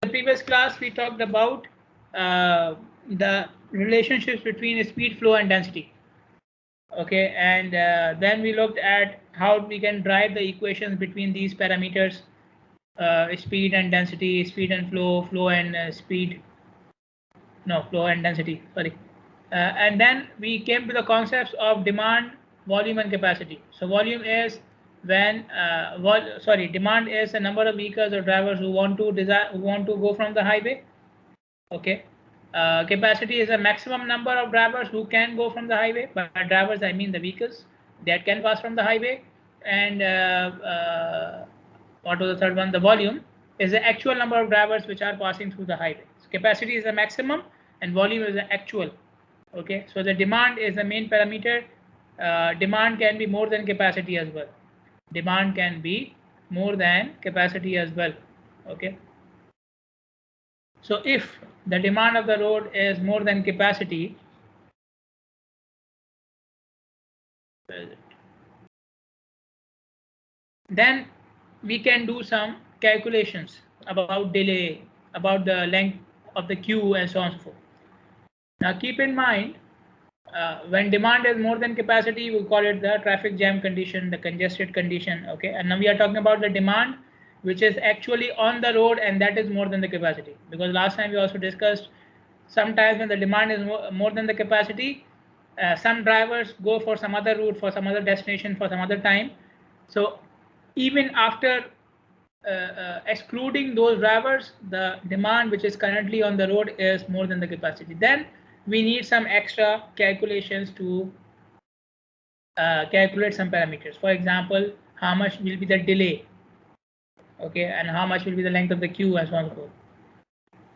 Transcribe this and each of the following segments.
the previous class, we talked about the relationships between speed, flow, and density. Okay, and then we looked at how we can drive the equations between these parameters, speed and density, speed and flow, flow and flow and density, sorry. And then we came to the concepts of demand, volume, and capacity. So volume is when demand is the number of vehicles or drivers who want to go from the highway. Okay. Capacity is a maximum number of drivers who can go from the highway. By drivers, I mean the vehicles that can pass from the highway. And what was the third one? The volume is the actual number of drivers which are passing through the highway. So capacity is the maximum and volume is the actual. Okay, so the demand is the main parameter. Demand can be more than capacity as well. Demand can be more than capacity as well. Okay. So if the demand of the road is more than capacity, then we can do some calculations about delay, about the length of the queue, and so on and so forth. Now keep in mind, when demand is more than capacity, we call it the traffic jam condition, the congested condition. Okay, and now we are talking about the demand which is actually on the road, and that is more than the capacity. Because last time we also discussed, sometimes when the demand is more than the capacity, some drivers go for some other route, for some other destination, for some other time. So even after excluding those drivers, the demand which is currently on the road is more than the capacity. Then we need some extra calculations to calculate some parameters. For example, how much will be the delay, okay, and how much will be the length of the queue, and so on and so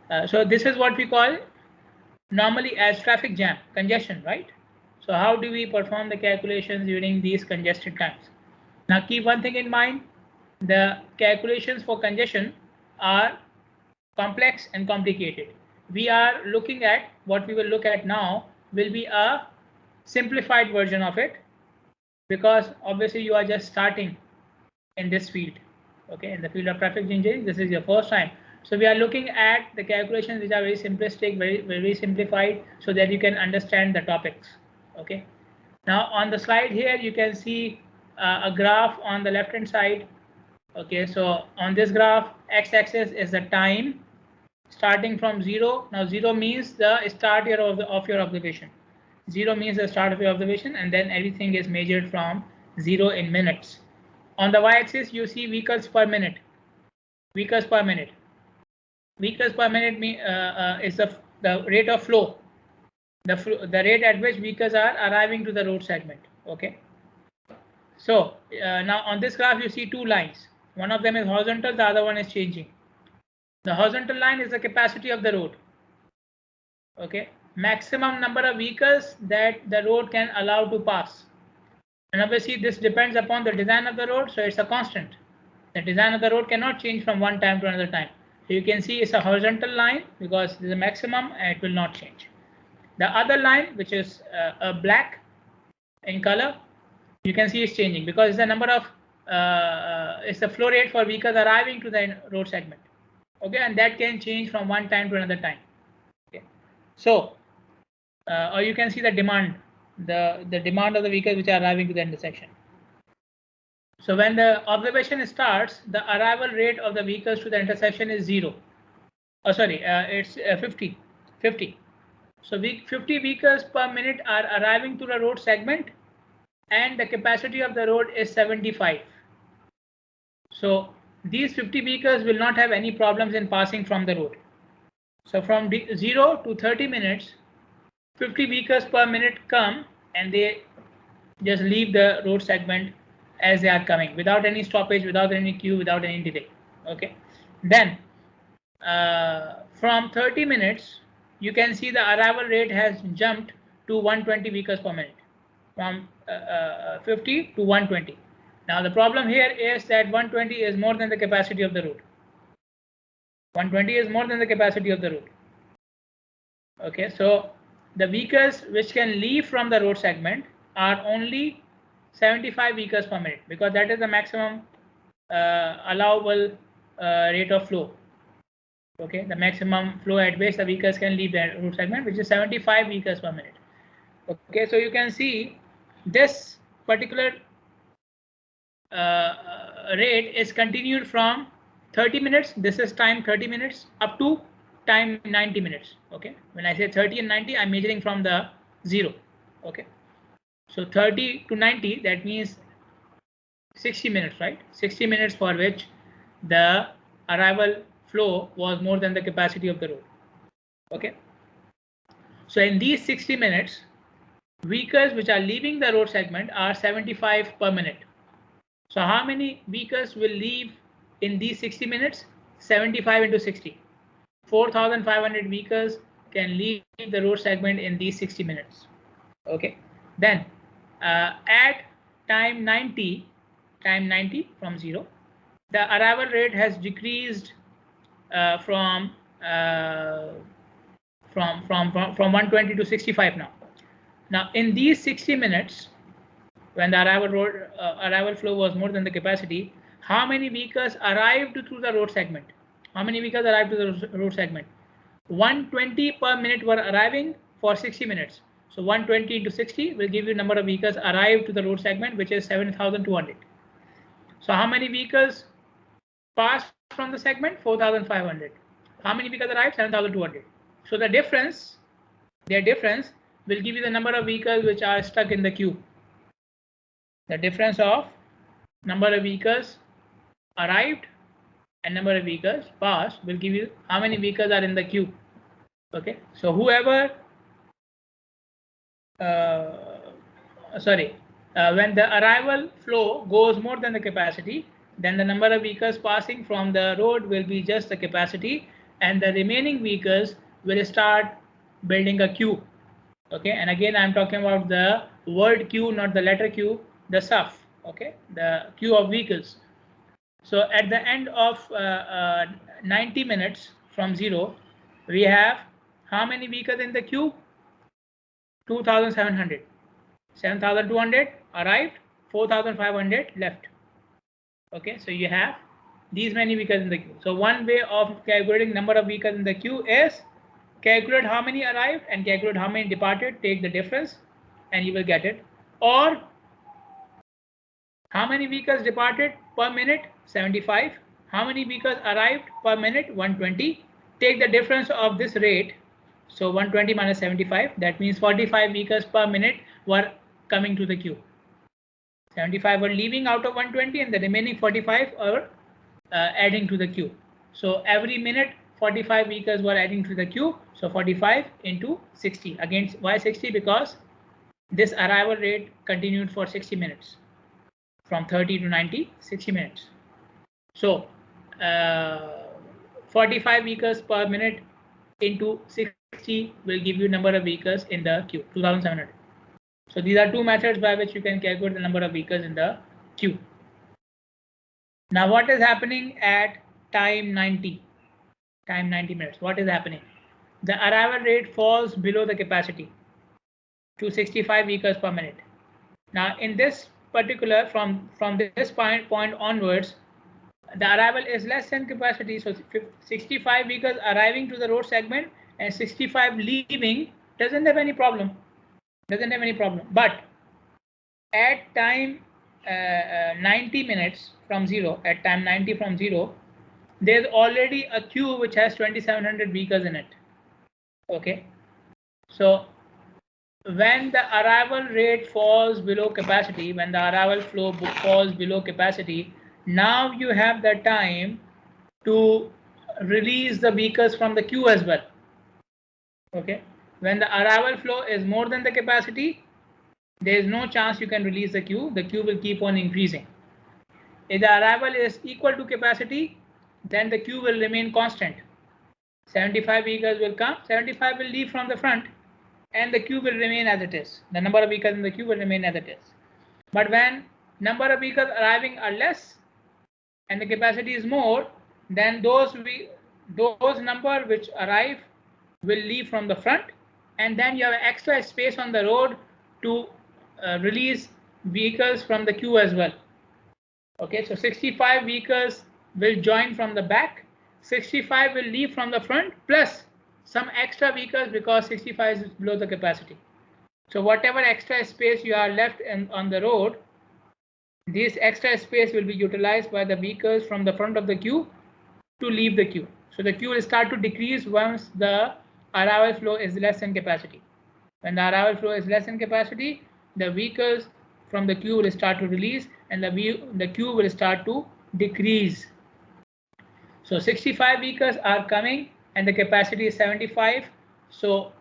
forth. So this is what we call normally as traffic jam, congestion, right? So how do we perform the calculations during these congested times? Now keep one thing in mind, the calculations for congestion are complex and complicated. We are looking at, what we will look at now will be a simplified version of it, because obviously you are just starting in this field. Okay, in the field of traffic engineering, this is your first time. So we are looking at the calculations which are very simplistic, very simplified, so that you can understand the topics. Okay, now on the slide here you can see a graph on the left hand side. Okay, so on this graph, x-axis is the time starting from 0. Now 0 means the start here of your observation. 0 means the start of your observation, and then everything is measured from 0 in minutes. On the y-axis you see vehicles per minute. Vehicles per minute. Vehicles per minute is the rate of flow. The rate at which vehicles are arriving to the road segment. Okay. So now on this graph you see two lines. One of them is horizontal, the other one is changing. The horizontal line is the capacity of the road. Okay, maximum number of vehicles that the road can allow to pass. And obviously this depends upon the design of the road, so it's a constant. The design of the road cannot change from one time to another time. So you can see it's a horizontal line because there's a maximum and it will not change. The other line, which is black in color, you can see it's changing because it's the number of it's the flow rate for vehicles arriving to the road segment. Okay, and that can change from one time to another time. Okay, so or you can see the demand, the demand of the vehicles which are arriving to the intersection. So when the observation starts, the arrival rate of the vehicles to the intersection is 0. Oh, sorry, it's 50. So 50 vehicles per minute are arriving to the road segment, and the capacity of the road is 75. So these 50 vehicles will not have any problems in passing from the road. So from 0 to 30 minutes, 50 vehicles per minute come and they just leave the road segment as they are coming, without any stoppage, without any queue, without any delay. Okay, then from 30 minutes you can see the arrival rate has jumped to 120 vehicles per minute, from 50 to 120. Now the problem here is that 120 is more than the capacity of the road. 120 is more than the capacity of the road. Okay, so the vehicles which can leave from the road segment are only 75 vehicles per minute, because that is the maximum allowable rate of flow. Okay, the maximum flow at which the vehicles can leave the route segment, which is 75 vehicles per minute. Okay, so you can see this particular rate is continued from 30 minutes. This is time 30 minutes up to time 90 minutes. Okay, when I say 30 and 90, I'm measuring from the 0. Okay, so 30 to 90, that means 60 minutes, right? 60 minutes for which the arrival flow was more than the capacity of the road. Okay, so in these 60 minutes, vehicles which are leaving the road segment are 75 per minute. So how many vehicles will leave in these 60 minutes? 75 into 60. 4,500 vehicles can leave the road segment in these 60 minutes. Okay. Then at time 90 from 0, the arrival rate has decreased from 120 to 65 now. Now in these 60 minutes, when the arrival flow was more than the capacity, how many vehicles arrived through the road segment? How many vehicles arrived to the road segment? 120 per minute were arriving for 60 minutes. So 120 into 60 will give you number of vehicles arrived to the road segment, which is 7,200. So how many vehicles passed from the segment? 4,500. How many vehicles arrived? 7,200. So the difference, their difference will give you the number of vehicles which are stuck in the queue. The difference of number of vehicles arrived and number of vehicles passed will give you how many vehicles are in the queue. Okay, so whoever when the arrival flow goes more than the capacity, then the number of vehicles passing from the road will be just the capacity, and the remaining vehicles will start building a queue. Okay, and again I'm talking about the word queue, not the letter Q, the SUF. Okay, the queue of vehicles. So at the end of 90 minutes from 0, we have how many vehicles in the queue? 2,700. 7,200 arrived, 4,500 left. Okay, so you have these many vehicles in the queue. So one way of calculating number of vehicles in the queue is calculate how many arrived and calculate how many departed, take the difference and you will get it. Or how many vehicles departed per minute? 75. How many vehicles arrived per minute? 120. Take the difference of this rate. So 120 minus 75, that means 45 vehicles per minute were coming to the queue. 75 were leaving out of 120 and the remaining 45 are adding to the queue. So every minute 45 vehicles were adding to the queue. So 45 into 60. Again, why 60? Because this arrival rate continued for 60 minutes. From 30 to 90, 60 minutes. So 45 vehicles per minute into 60 will give you number of vehicles in the queue, 2,700. So these are two methods by which you can calculate the number of vehicles in the queue. Now what is happening at time 90? Time 90 minutes. What is happening? The arrival rate falls below the capacity to 65 vehicles per minute. Now in this particular, from this point onwards, the arrival is less than capacity. So 65 vehicles arriving to the road segment and 65 leaving doesn't have any problem. But at time 90 minutes from 0, at time 90 from 0, there's already a queue which has 2,700 vehicles in it. Okay, so when the arrival rate falls below capacity, when the arrival flow falls below capacity, now you have the time to release the vehicles from the queue as well. Okay, when the arrival flow is more than the capacity, there is no chance you can release the queue will keep on increasing. If the arrival is equal to capacity, then the queue will remain constant. 75 vehicles will come, 75 will leave from the front, and the queue will remain as it is. The number of vehicles in the queue will remain as it is. But when number of vehicles arriving are less and the capacity is more, then those number which arrive will leave from the front, and then you have extra space on the road to release vehicles from the queue as well. Okay, so 65 vehicles will join from the back 65 will leave from the front plus some extra vehicles because 65 is below the capacity. So whatever extra space you are left on the road, this extra space will be utilized by the vehicles from the front of the queue to leave the queue. So the queue will start to decrease once the arrival flow is less than capacity. When the arrival flow is less than capacity, the vehicles from the queue will start to release and the queue will start to decrease. So 65 vehicles are coming and the capacity is 75. So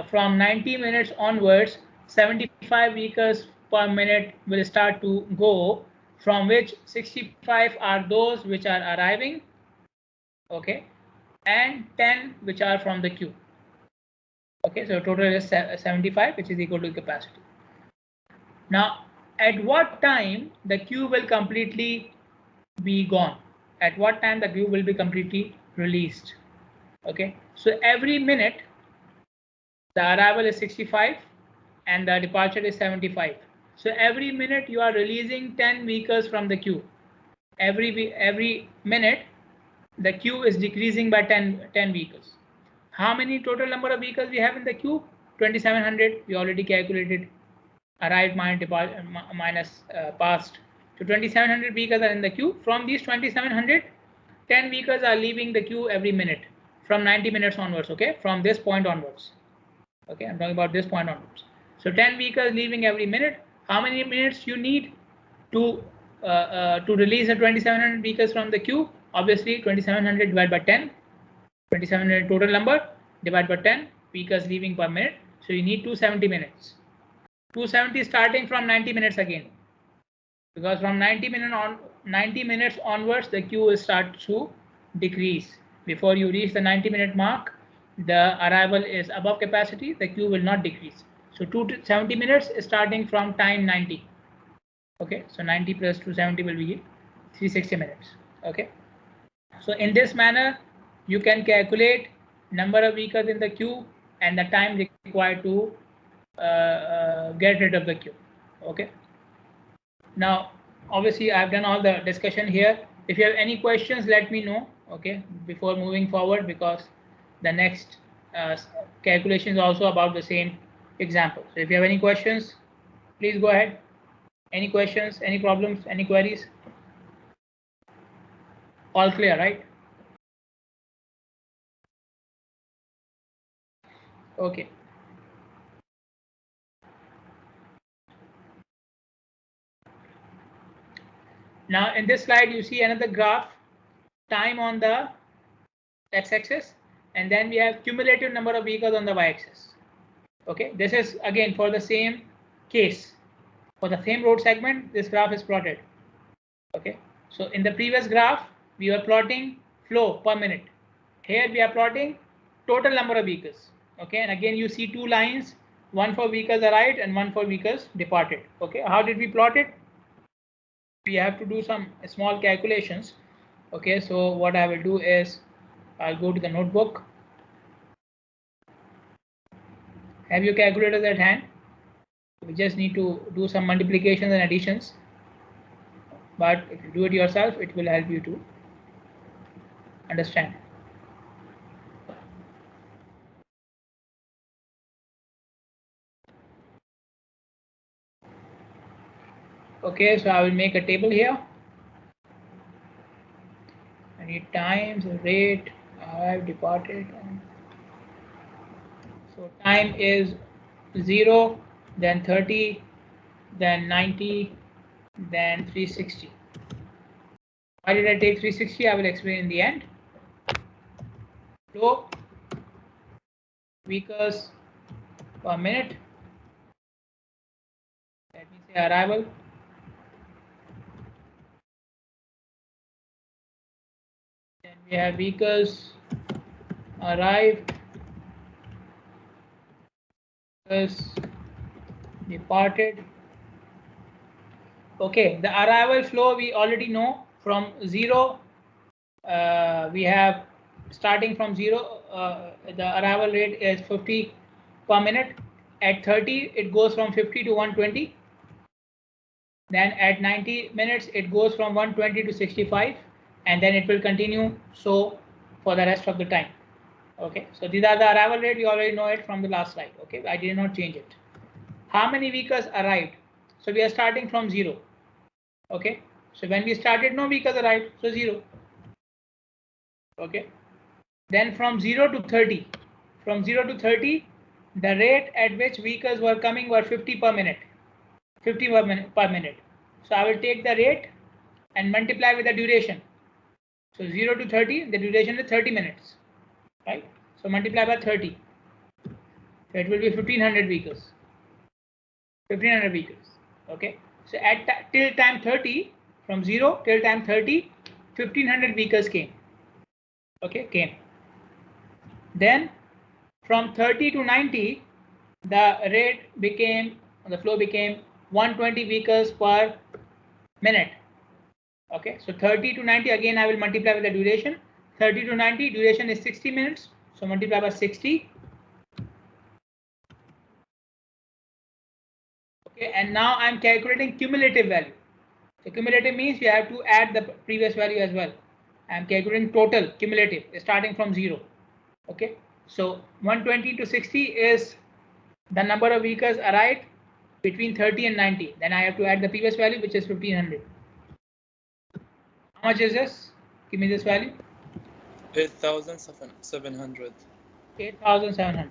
from 90 minutes onwards, 75 vehicles per minute will start to go, from which 65 are those which are arriving, okay, and 10 which are from the queue. Okay, so total is 75, which is equal to capacity. Now, at what time the queue will completely be gone? At what time the queue will be completely released? Okay, so every minute the arrival is 65 and the departure is 75. So every minute you are releasing 10 vehicles from the queue. Every minute the queue is decreasing by 10 vehicles. How many total number of vehicles we have in the queue? 2700. We already calculated. Arrived minus passed. So 2700 vehicles are in the queue. From these 2700, 10 vehicles are leaving the queue every minute from 90 minutes onwards. Okay, from this point onwards. Okay, I'm talking about this point onwards. So 10 vehicles leaving every minute. How many minutes you need to release the 2700 vehicles from the queue? Obviously, 2700 divided by 10. 2700 total number divided by 10 vehicles leaving per minute. So you need 270 minutes. 270 starting from 90 minutes again, because from 90 minutes onwards the queue will start to decrease. Before you reach the 90-minute mark, the arrival is above capacity, the queue will not decrease. So 270 minutes starting from time 90. Okay, so 90 plus 270 will be 360 minutes. Okay, so in this manner you can calculate number of vehicles in the queue and the time required to get rid of the queue. Okay, now obviously I have done all the discussion here. If you have any questions, let me know, okay, before moving forward, because the next calculation is also about the same example. So if you have any questions, please go ahead. Any questions, any problems, any queries? All clear, right? Okay. Now in this slide you see another graph, time on the x-axis, and then we have cumulative number of vehicles on the y-axis. Okay, this is again for the same case, for the same road segment, this graph is plotted. Okay, so in the previous graph we were plotting flow per minute. Here we are plotting total number of vehicles. Okay, and again you see two lines, one for vehicles arrived and one for vehicles departed. Okay, how did we plot it? We have to do some small calculations. Okay, so what I will do is I'll go to the notebook. Have your calculators at hand? We just need to do some multiplications and additions, but if you do it yourself, it will help you to understand. Okay, so I will make a table here. I need times, rate, arrived, departed. So time is 0, then 30, then 90, then 360. Why did I take 360? I will explain in the end. Flow, vehicles per minute. Let me say arrival. Then we have vehicles arrived, vehicles departed. Okay, the arrival flow we already know. From 0, we have starting from 0, the arrival rate is 50 per minute. At 30, it goes from 50 to 120. Then at 90 minutes, it goes from 120 to 65, and then it will continue so for the rest of the time. Okay, so these are the arrival rate. You already know it from the last slide. Okay, I did not change it. How many vehicles arrived? So we are starting from 0. Okay, so when we started, no vehicles arrived, so 0. Okay, then from 0 to 30, from 0 to 30, the rate at which vehicles were coming were 50 per minute, 50 per minute. So I will take the rate and multiply with the duration. So 0 to 30, the duration is 30 minutes, right? So multiply by 30. So it will be 1500 vehicles. 1500 vehicles. Okay. So at till time 30, from 0 till time 30, 1500 vehicles came. Okay, came. Then from 30 to 90, the flow became 120 vehicles per minute. Okay, so 30 to 90, again I will multiply with the duration. 30 to 90, duration is 60 minutes, so multiply by 60. Okay, and now I'm calculating cumulative value. So cumulative means you have to add the previous value as well. I'm calculating total cumulative starting from 0. Okay, so 120 to 60 is the number of vehicles arrived between 30 and 90. Then I have to add the previous value, which is 1500. How much is this? Give me this value. 8,700. 8,700.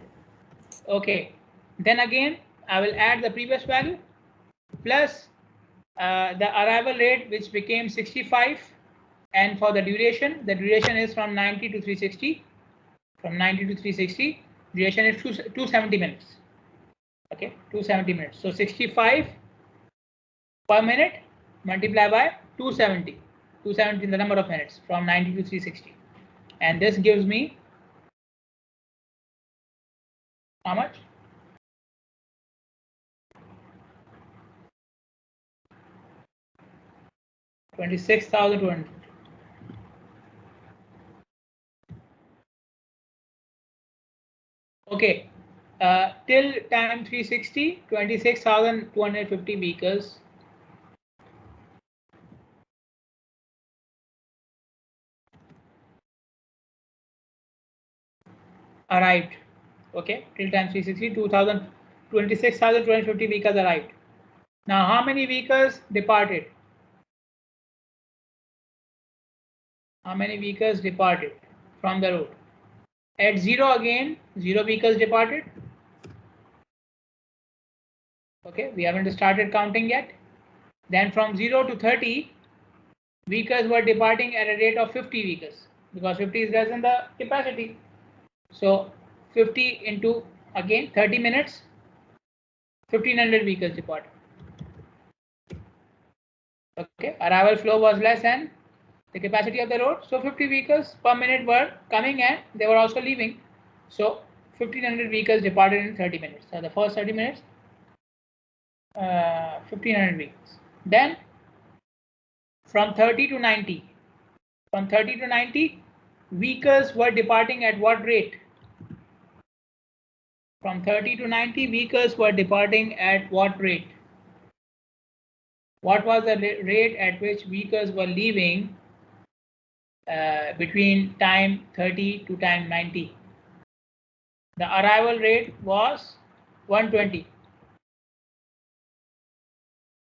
Okay, then again I will add the previous value plus the arrival rate, which became 65, and for the duration is from 90 to 360. From 90 to 360, duration is 270 minutes. Okay, 270 minutes. So 65 per minute multiply by 270. 270 is the number of minutes from 90 to 360, and this gives me how much? 26,200. Okay, till time 360, 26,250 vehicles arrived. Okay, till time 360, 26,250 vehicles arrived. Now, how many vehicles departed? How many vehicles departed from the road? At 0 again, 0 vehicles departed. Okay, we haven't started counting yet. Then from 0 to 30, vehicles were departing at a rate of 50 vehicles, because 50 is less than the capacity. So 50 into again 30 minutes, 1500 vehicles departed. Okay, arrival flow was less than the capacity of the road, so 50 vehicles per minute were coming and they were also leaving. So 1500 vehicles departed in 30 minutes. So the first 30 minutes, 1500 vehicles. Then from 30 to 90, from 30 to 90, vehicles were departing at what rate? From 30 to 90, vehicles were departing at what rate? What was the rate at which vehicles were leaving between time 30 to time 90? The arrival rate was 120.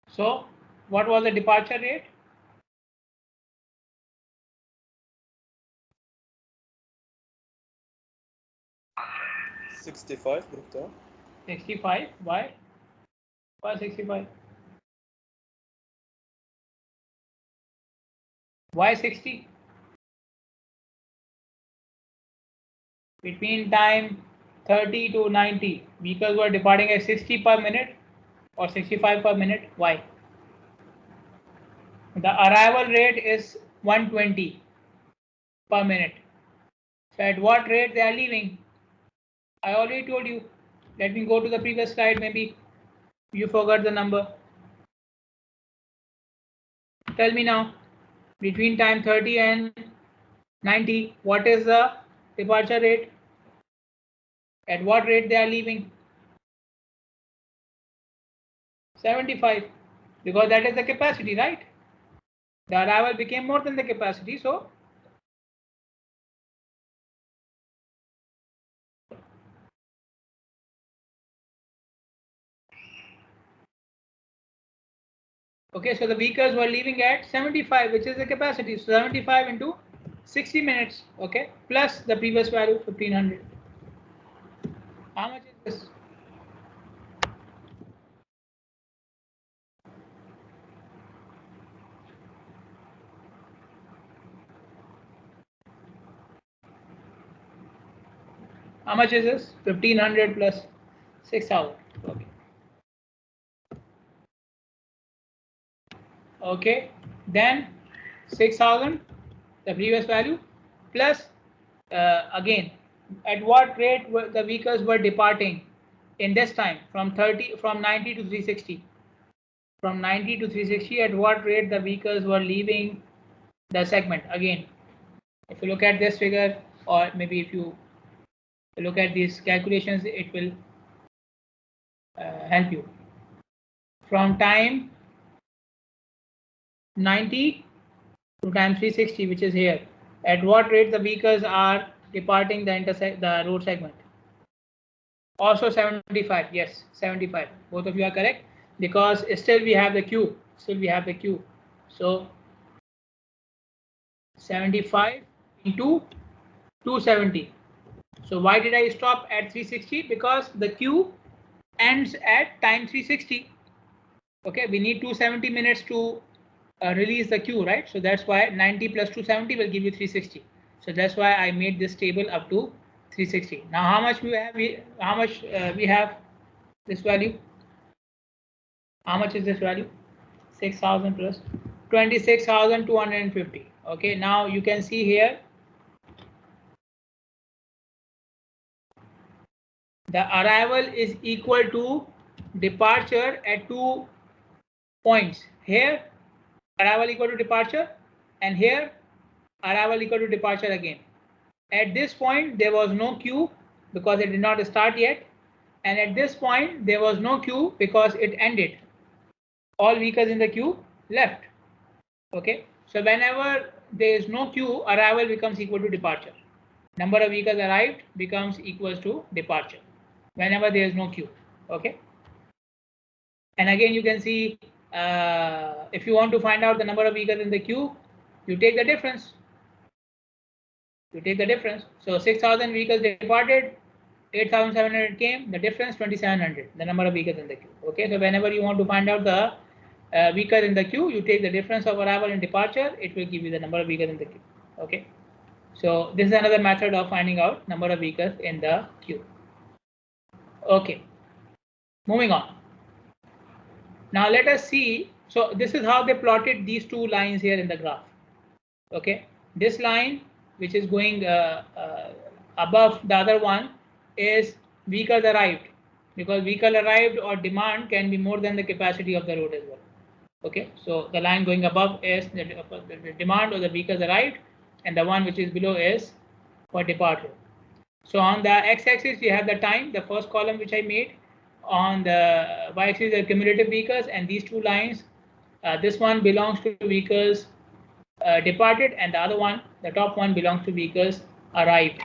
So what was the departure rate? 65, Doctor. 65. Why? Why 65? Why 60? Between time 30 to 90, vehicles were departing at 60 per minute or 65 per minute. Why? The arrival rate is 120 per minute. So at what rate they are leaving? I already told you. Let me go to the previous slide. Maybe you forgot the number. Tell me now. Between time 30 and 90, what is the departure rate? At what rate they are leaving? 75, because that is the capacity, right? The arrival became more than the capacity, so Okay, so the vehicles were leaving at 75, which is the capacity. So 75 into 60 minutes, okay, plus the previous value 1500. How much is this? How much is this? 1500 plus 6000. Okay. Okay, then 6000, the previous value, plus again, at what rate were the vehicles were departing in this time from 90 to 360? From 90 to 360, at what rate the vehicles were leaving the segment? Again, if you look at this figure, or maybe if you look at these calculations, it will help you. From time 90 to time 360, which is here, at what rate the vehicles are departing the road segment? Also 75. Yes, 75. Both of you are correct, because still we have the queue. So 75 into 270. So why did I stop at 360? Because the queue ends at time 360. Okay, we need 270 minutes to release the queue, right? So that's why 90 plus 270 will give you 360. So that's why I made this table up to 360. Now how much we have? We have this value? How much is this value? 6000 plus 26,250. Okay, now you can see here the arrival is equal to departure at 2 points. Here arrival equal to departure, and here arrival equal to departure again. At this point there was no queue because it did not start yet, and at this point there was no queue because it ended. All vehicles in the queue left. Okay, so whenever there is no queue, arrival becomes equal to departure. Number of vehicles arrived becomes equals to departure whenever there is no queue. Okay, and again you can see if you want to find out the number of vehicles in the queue, you take the difference. So 6,000 vehicles departed, 8,700 came, the difference 2,700, the number of vehicles in the queue. Okay, so whenever you want to find out the vehicles in the queue, you take the difference of arrival and departure, it will give you the number of vehicles in the queue. Okay, so this is another method of finding out number of vehicles in the queue. Okay, moving on. Now let us see. So this is how they plotted these two lines here in the graph. Okay, this line which is going above the other one is vehicles arrived, because vehicle arrived or demand can be more than the capacity of the road as well. Okay, so the line going above is the demand or the vehicles arrived, and the one which is below is for departure. So on the x-axis you have the time, the first column which I made. On the y-axis are cumulative vehicles, and these two lines, this one belongs to vehicles departed, and the other one, the top one, belongs to vehicles arrived.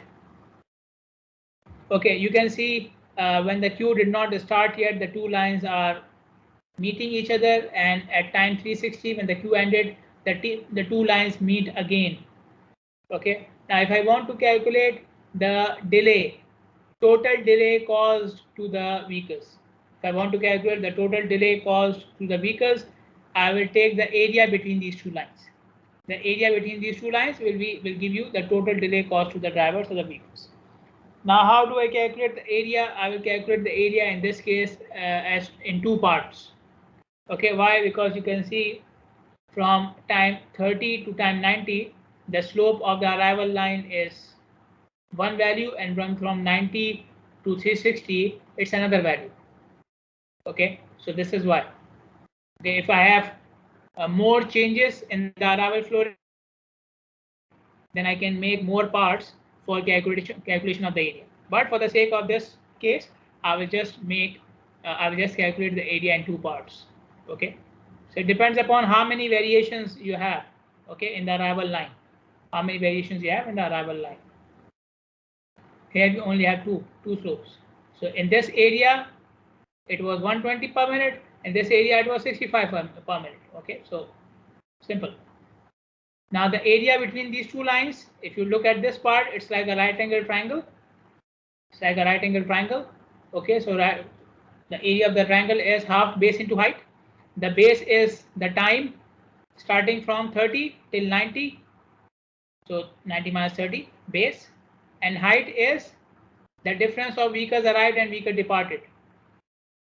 Okay, you can see when the queue did not start yet, the two lines are meeting each other, and at time 360 when the queue ended, the two lines meet again. Okay, now if I want to calculate the delay, total delay caused to the vehicles, if I want to calculate the total delay caused to the vehicles, I will take the area between these two lines. The area between these two lines will give you the total delay caused to the drivers or the vehicles. Now how do I calculate the area? I will calculate the area in this case as in two parts. Okay, why? Because you can see from time 30 to time 90, the slope of the arrival line is one value, and from 90 to 360, it's another value. Okay, so this is why. Okay, if I have more changes in the arrival flow, then I can make more parts for calculation of the area. But for the sake of this case, I will just calculate the area in two parts. Okay, so it depends upon how many variations you have. Okay, in the arrival line, how many variations you have in the arrival line. Here we only have two slopes. So in this area, it was 120 per minute. In this area, it was 65 per minute. Okay, so simple. Now the area between these two lines, if you look at this part, it's like a right angle triangle. It's like a right angle triangle. Okay, so the area of the triangle is half base into height. The base is the time starting from 30 till 90. So 90 minus 30 base, and height is the difference of vehicles arrived and vehicle departed.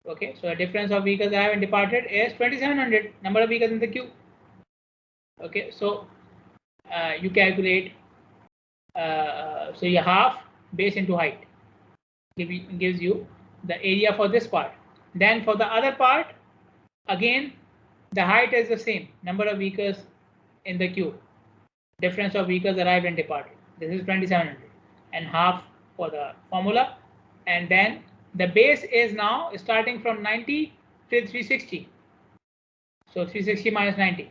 Okay, so the difference of vehicles arrived and departed is 2700 number of vehicles in the queue. Okay, so you calculate, so your half base into height gives you the area for this part. Then for the other part, again, the height is the same, number of vehicles in the queue, difference of vehicles arrived and departed. This is 2700 and half for the formula. And then the base is now starting from 90 till 360. So 360 minus 90.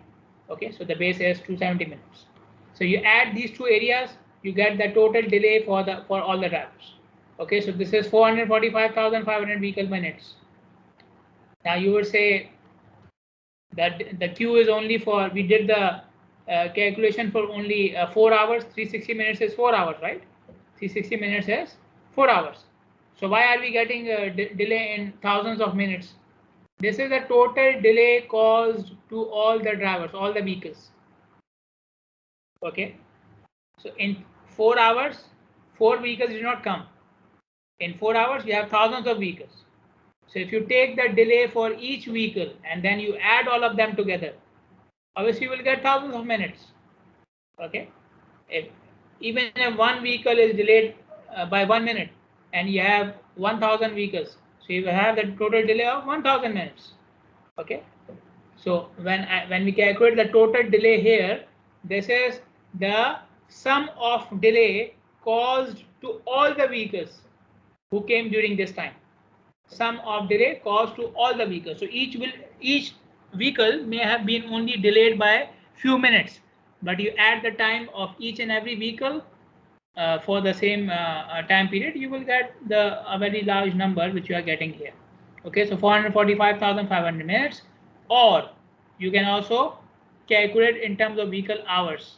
Okay, so the base is 270 minutes. So you add these two areas, you get the total delay for all the drivers. Okay, so this is 445,500 vehicle minutes. Now you would say that the queue is only for, we did the calculation for only 4 hours. 360 minutes is 4 hours, right? 360 minutes is 4 hours. So why are we getting a delay in thousands of minutes? This is the total delay caused to all the drivers, all the vehicles. Okay, so in 4 hours, 4 vehicles did not come. In 4 hours, you have thousands of vehicles. So if you take the delay for each vehicle and then you add all of them together, obviously you will get thousands of minutes. Okay, even if one vehicle is delayed by 1 minute and you have 1000 vehicles, so you will have the total delay of 1000 minutes. Okay, so when we calculate the total delay here, this is the sum of delay caused to all the vehicles who came during this time. Sum of delay caused to all the vehicles. So each vehicle may have been only delayed by few minutes, but you add the time of each and every vehicle for the same time period, you will get a very large number which you are getting here. Okay, so 445,500 minutes, or you can also calculate in terms of vehicle hours.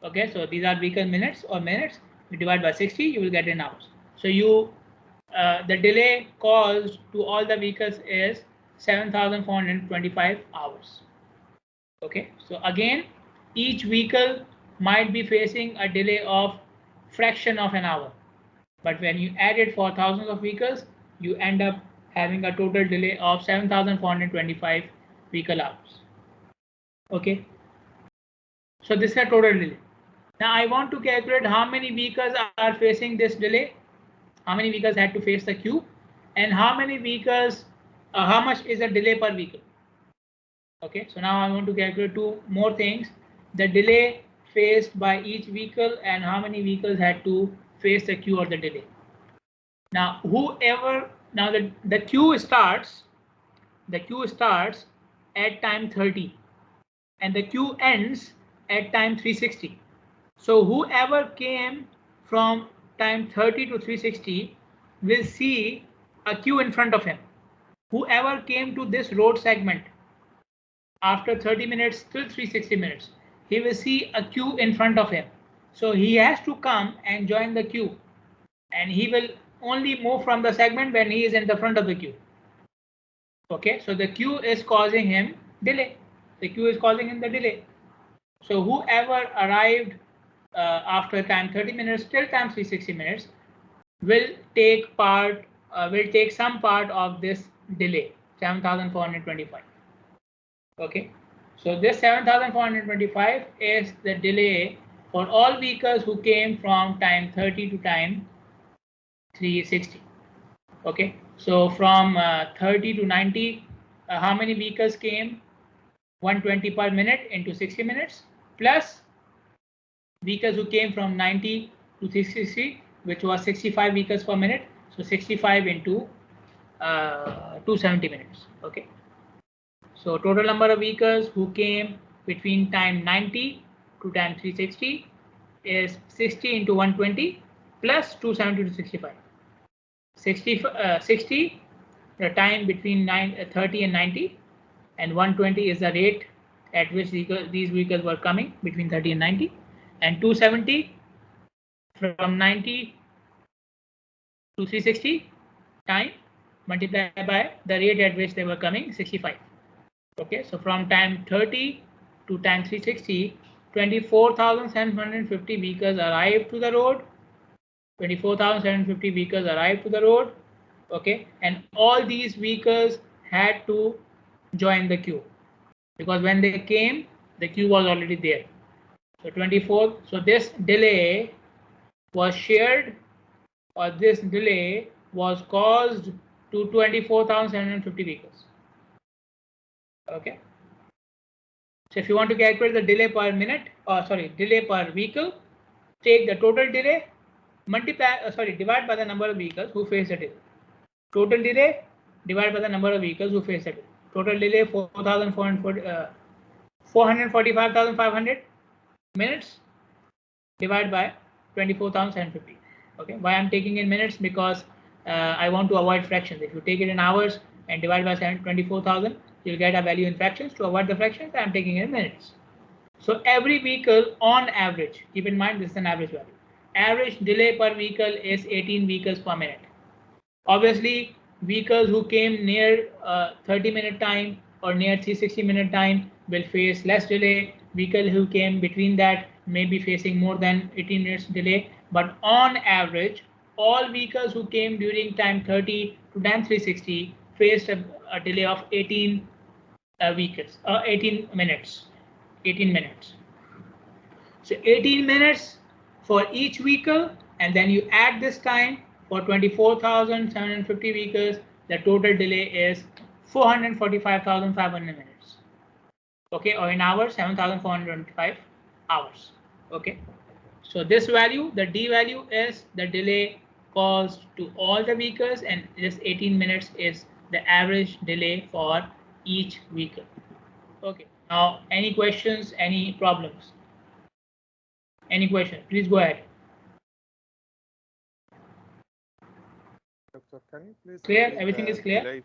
Okay, so these are vehicle minutes or minutes. You divide by 60, you will get in hours. So the delay caused to all the vehicles is 7,425 hours. Okay, so again, each vehicle might be facing a delay of fraction of an hour, but when you add it for thousands of vehicles, you end up having a total delay of 7,425 vehicle hours. Okay, so this is a total delay. Now I want to calculate how many vehicles are facing this delay, how many vehicles had to face the queue, and how many vehicles, how much is the delay per vehicle. Okay, so now I want to calculate two more things: the delay faced by each vehicle and how many vehicles had to face the queue or the delay. Now the queue starts at time 30 and the queue ends at time 360. So whoever came from time 30 to 360 will see a queue in front of him. Whoever came to this road segment after 30 minutes till 360 minutes, he will see a queue in front of him. So he has to come and join the queue, and he will only move from the segment when he is in the front of the queue. Okay, so the queue is causing him delay. The queue is causing him the delay. So whoever arrived after time 30 minutes till time 360 minutes will take some part of this delay, 7,425. Okay, so this 7,425 is the delay for all vehicles who came from time 30 to time 360. Okay, so from 30 to 90, how many vehicles came? 120 per minute into 60 minutes, plus vehicles who came from 90 to 360, which was 65 vehicles per minute. So 65 into 270 minutes. Okay, so total number of vehicles who came between time 90 to time 360 is 60 into 120 plus 270 to 65. 60 the time between 30 and 90, and 120 is the rate at which these vehicles were coming between 30 and 90, and 270 from 90 to 360 time multiplied by the rate at which they were coming, 65. Okay, so from time 30 to time 360, 24,750 vehicles arrived to the road. 24,750 vehicles arrived to the road. Okay, and all these vehicles had to join the queue because when they came, the queue was already there. So 24. So this delay was shared, or this delay was caused to 24,750 vehicles. Okay. So if you want to calculate the delay per minute, or delay per vehicle, take the total delay, divide by the number of vehicles who face the delay. Total delay divided by the number of vehicles who face the delay. Total delay 445,500 minutes divided by 24,750. Okay, why I'm taking in minutes? Because I want to avoid fractions. If you take it in hours and divide by 24,000, you'll get a value in fractions. To avoid the fractions, I'm taking it in minutes. So every vehicle on average, keep in mind this is an average value. Average delay per vehicle is 18 vehicles per minute. Obviously, vehicles who came near 30-minute time or near 360-minute time will face less delay. Vehicles who came between that may be facing more than 18 minutes delay. But on average, all vehicles who came during time 30 to time 360 faced a delay of 18 minutes. 18 minutes. So 18 minutes for each vehicle, and then you add this time for 24,750 vehicles. The total delay is 445,500 minutes. Okay, or in hours, 7,425 hours. Okay, so this value, the D value, is the delay caused to all the vehicles, and this 18 minutes is the average delay for each vehicle. Okay, now any questions, any problems? Any question? Please go ahead. Doctor, can you please clear? Everything is clear? Delay?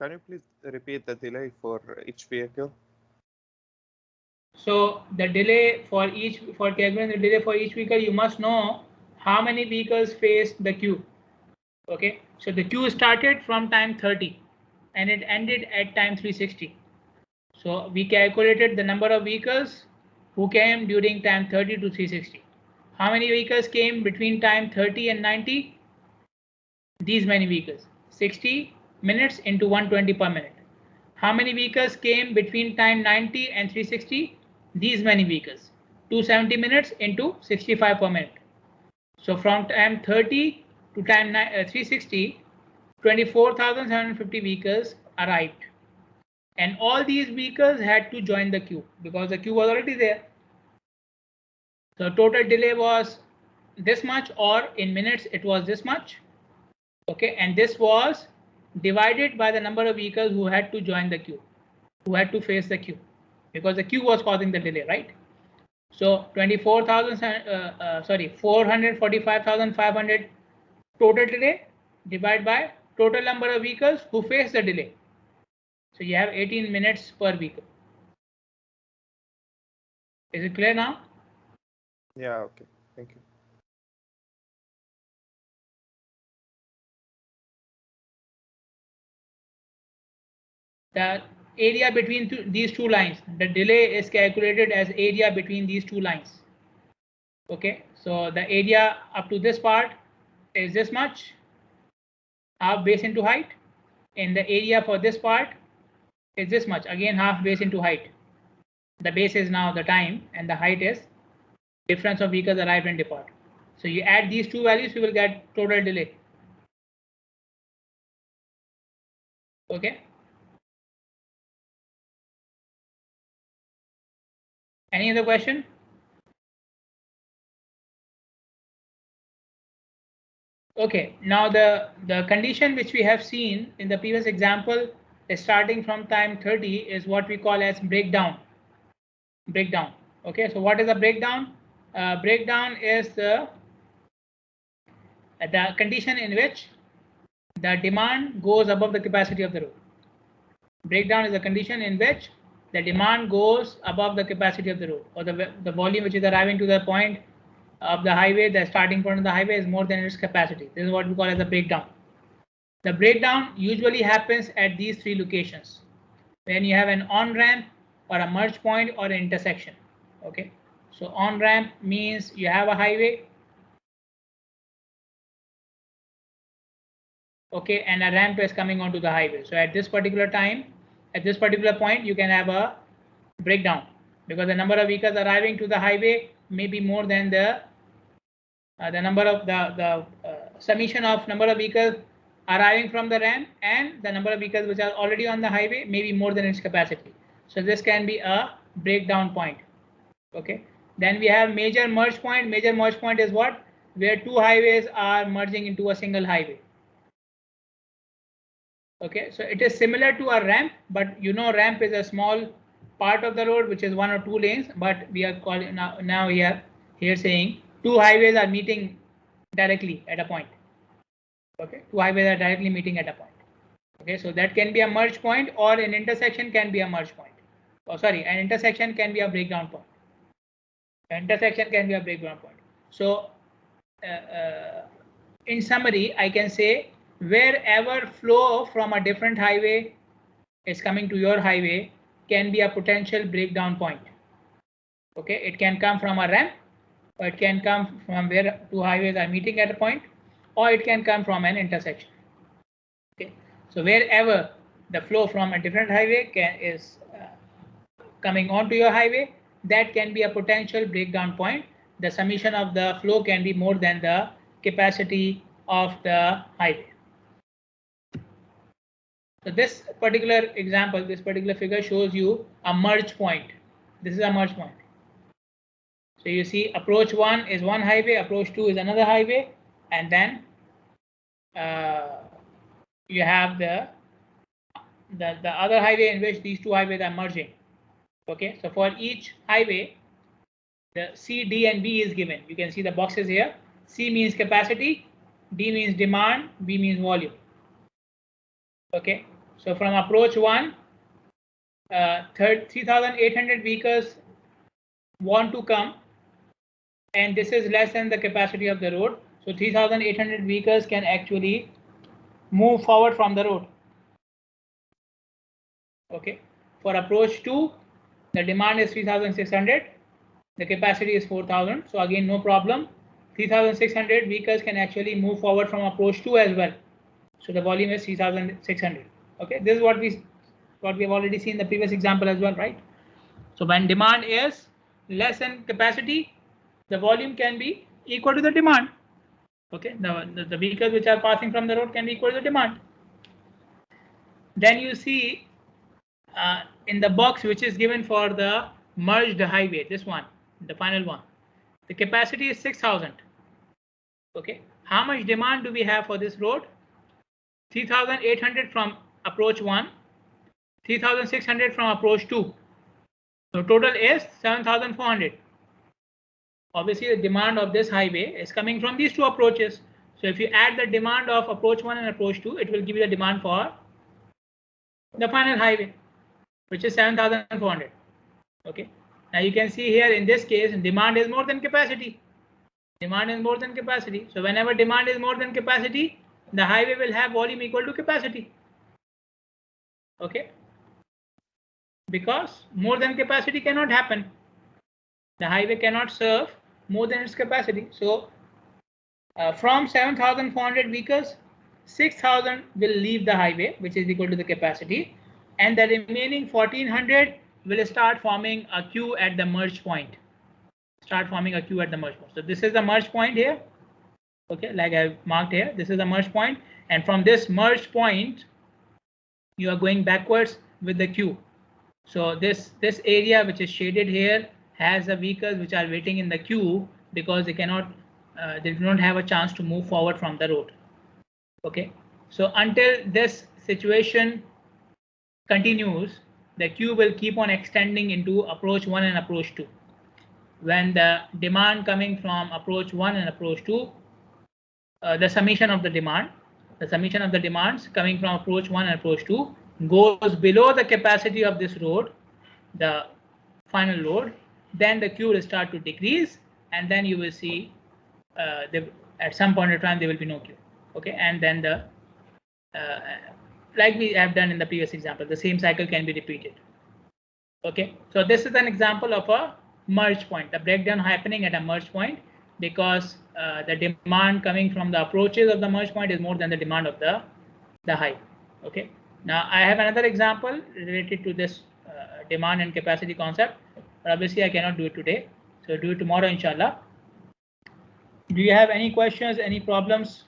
Can you please repeat the delay for each vehicle? So the delay for calculating the delay for each vehicle, you must know how many vehicles faced the queue. Okay, so the queue started from time 30 and it ended at time 360. So we calculated the number of vehicles who came during time 30 to 360. How many vehicles came between time 30 and 90? These many vehicles. 60 minutes into 120 per minute. How many vehicles came between time 90 and 360? These many vehicles. 270 minutes into 65 per minute. So from time 30 to time 360, 24,750 vehicles arrived. And all these vehicles had to join the queue because the queue was already there. So total delay was this much, or in minutes it was this much. Okay, and this was divided by the number of vehicles who had to join the queue, who had to face the queue, because the queue was causing the delay, right? So 445,500 total delay divided by total number of vehicles who face the delay. So you have 18 minutes per vehicle. Is it clear now? Yeah, okay. Thank you. The area between these two lines, the delay is calculated as area between these two lines. Okay, so the area up to this part is this much, half base into height, and the area for this part is this much, again half base into height. The base is now the time and the height is difference of vehicles arrived and depart. So you add these two values, you will get total delay. Okay. Any other question? Okay, now the condition which we have seen in the previous example is starting from time 30 is what we call as breakdown. Breakdown. Okay, so what is a breakdown? Breakdown is the condition in which the demand goes above the capacity of the road. Breakdown is a condition in which the demand goes above the capacity of the road, or the volume which is arriving to the point of the highway, the starting point of the highway, is more than its capacity. This is what we call as a breakdown. The breakdown usually happens at these three locations, when you have an on-ramp or a merge point or an intersection. Okay, so on-ramp means you have a highway, okay, and a ramp is coming onto the highway. So at this particular time, at this particular point, you can have a breakdown because the number of vehicles arriving to the highway may be more than the number of the summation of number of vehicles arriving from the ramp and the number of vehicles which are already on the highway may be more than its capacity. So this can be a breakdown point. Okay, then we have major merge point. Major merge point is what? Where two highways are merging into a single highway. Okay, so it is similar to a ramp, but you know ramp is a small part of the road which is 1 or 2 lanes, but we are calling now here saying two highways are meeting directly at a point. Okay, two highways are directly meeting at a point. Okay, so that can be a merge point, or an intersection can be a merge point. Oh, sorry, an intersection can be a breakdown point. An intersection can be a breakdown point. So in summary, I can say wherever flow from a different highway is coming to your highway can be a potential breakdown point. Okay, it can come from a ramp, or it can come from where two highways are meeting at a point, or it can come from an intersection. Okay, so wherever the flow from a different highway is coming onto your highway, that can be a potential breakdown point. The summation of the flow can be more than the capacity of the highway. So this particular example, this particular figure shows you a merge point. This is a merge point. So you see approach 1 is one highway, approach 2 is another highway, and then you have the other highway in which these two highways are merging. Okay, so for each highway, the C, D, and B is given. You can see the boxes here. C means capacity, D means demand, B means volume. Okay, so from approach 1, 3,800 vehicles want to come, and this is less than the capacity of the road. So 3,800 vehicles can actually move forward from the road. Okay, for approach 2, the demand is 3,600, the capacity is 4,000. So again, no problem. 3,600 vehicles can actually move forward from approach 2 as well. So the volume is 3,600. Okay, this is what we have already seen in the previous example as well, right? So when demand is less than capacity, the volume can be equal to the demand. Okay, the vehicles which are passing from the road can be equal to the demand. Then you see in the box which is given for the merged highway, this one, the final one, the capacity is 6,000. Okay, how much demand do we have for this road? 3,800 from approach 1, 3,600 from approach 2. So total is 7,400. Obviously, the demand of this highway is coming from these two approaches. So if you add the demand of approach 1 and approach 2, it will give you the demand for the final highway, which is 7,400. Okay. Now you can see here in this case, demand is more than capacity. Demand is more than capacity. So whenever demand is more than capacity, the highway will have volume equal to capacity. Okay. Because more than capacity cannot happen. The highway cannot serve more than its capacity. So from 7,400 vehicles, 6,000 will leave the highway, which is equal to the capacity, and the remaining 1,400 will start forming a queue at the merge point. So this is the merge point here. Okay, like I've marked here, this is the merge point, and from this merge point, you are going backwards with the queue. So this area which is shaded here has the vehicles which are waiting in the queue because they do not have a chance to move forward from the road. Okay, so until this situation continues, the queue will keep on extending into approach 1 and approach 2. When the demand coming from approach 1 and approach 2, the summation of the demand the summation of the demands coming from approach 1 and approach 2 goes below the capacity of this load, the final load, then the queue will start to decrease, and then you will see at some point in time there will be no queue. Okay, and then the like we have done in the previous example, the same cycle can be repeated. Okay, so this is an example of a merge point, the breakdown happening at a merge point, because the demand coming from the approaches of the merge point is more than the demand of the hive. Okay, now I have another example related to this demand and capacity concept, but obviously I cannot do it today, so do it tomorrow, inshallah. Do you have any questions, any problems?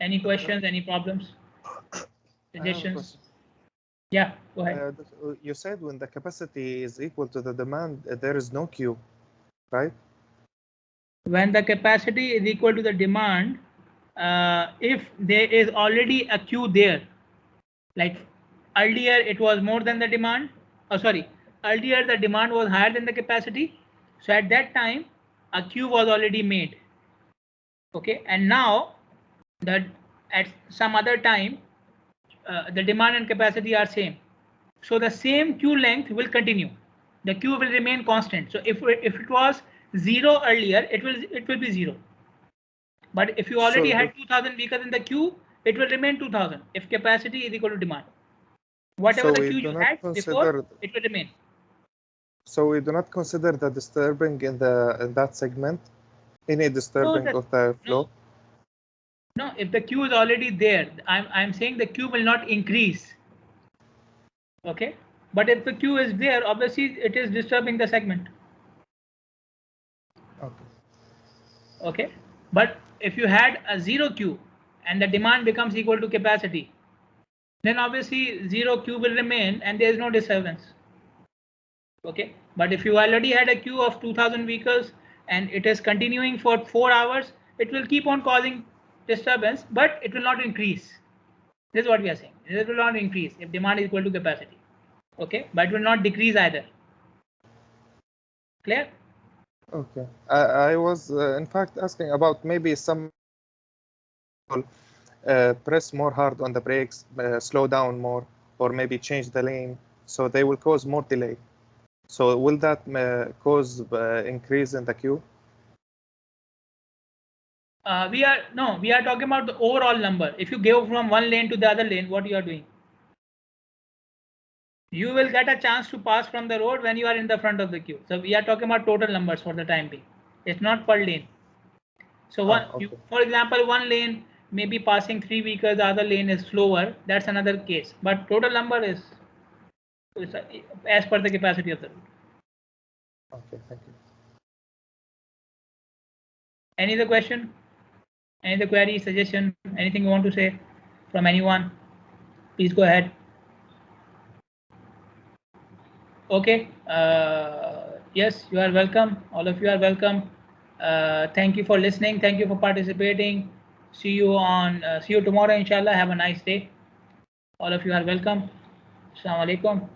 Any questions, any problems, suggestions? Yeah, go ahead. You said when the capacity is equal to the demand, there is no queue, right? When the capacity is equal to the demand, if there is already a queue there, like earlier it was more than the demand, earlier the demand was higher than the capacity, so at that time a queue was already made. Okay, and now that at some other time the demand and capacity are same, so the same queue length will continue, the queue will remain constant. So if it was 0 earlier, it will be 0, but if you already had 2000 vehicles in the queue, it will remain 2000 if capacity is equal to demand. Whatever the queue you had before, it will remain. So we do not consider the disturbing in that segment, any disturbing of the flow? No, if the queue is already there, I'm saying the queue will not increase. Okay, but if the queue is there, obviously it is disturbing the segment. Okay. Okay, but if you had a 0 queue and the demand becomes equal to capacity, then obviously 0 queue will remain and there is no disturbance. Okay, but if you already had a queue of 2000 vehicles and it is continuing for 4 hours, it will keep on causing disturbance, but it will not increase. This is what we are saying. It will not increase if demand is equal to capacity. Okay, but it will not decrease either. Clear? Okay, I was in fact asking about maybe some press more hard on the brakes, slow down more, or maybe change the lane, so they will cause more delay. So will that cause increase in the queue? We are talking about the overall number. If you go from one lane to the other lane, what you are doing? You will get a chance to pass from the road when you are in the front of the queue. So we are talking about total numbers for the time being. It's not per lane. So for example, one lane may be passing 3 vehicles, the other lane is slower. That's another case. But total number is as per the capacity of the road. Okay, thank you. Any other question? Any other query, suggestion, anything you want to say from anyone? Please go ahead. Okay. Yes, you are welcome. All of you are welcome. Thank you for listening. Thank you for participating. See you tomorrow, inshallah. Have a nice day. All of you are welcome. Assalamu alaikum.